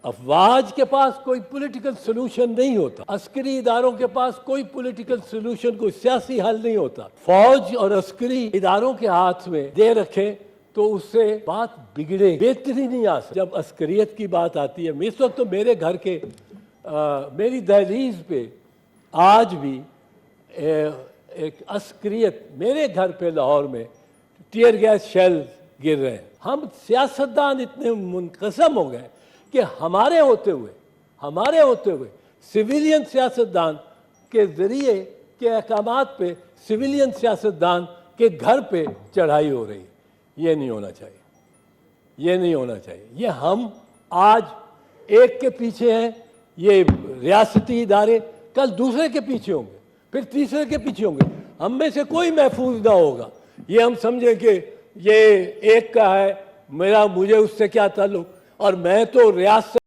افواج کے پاس کوئی پولیٹیکل سلوشن نہیں ہوتا، عسکری اداروں کے پاس کوئی پولیٹیکل سلوشن، کوئی سیاسی حل نہیں ہوتا۔ فوج اور عسکری اداروں کے ہاتھ میں دے رکھیں تو اس سے بات بگڑے، بہتری نہیں آ سکتی۔ جب عسکریت کی بات آتی ہے، اس وقت تو میرے گھر کے میری دہلیز پہ آج بھی ایک عسکریت، میرے گھر پہ لاہور میں ٹیئر گیس شیل گر رہے ہیں۔ ہم سیاستدان اتنے منقسم ہو گئے کہ ہمارے ہوتے ہوئے سویلین سیاستدان کے ذریعے کے احکامات پہ سویلین سیاستدان کے گھر پہ چڑھائی ہو رہی ہے۔ یہ نہیں ہونا چاہیے، یہ نہیں ہونا چاہیے۔ یہ ہم آج ایک کے پیچھے ہیں، یہ ریاستی ادارے، کل دوسرے کے پیچھے ہوں گے، پھر تیسرے کے پیچھے ہوں گے۔ ہم میں سے کوئی محفوظ نہ ہوگا۔ یہ ہم سمجھیں کہ یہ ایک کا ہے، مجھے اس سے کیا تعلق، اور میں تو ریاست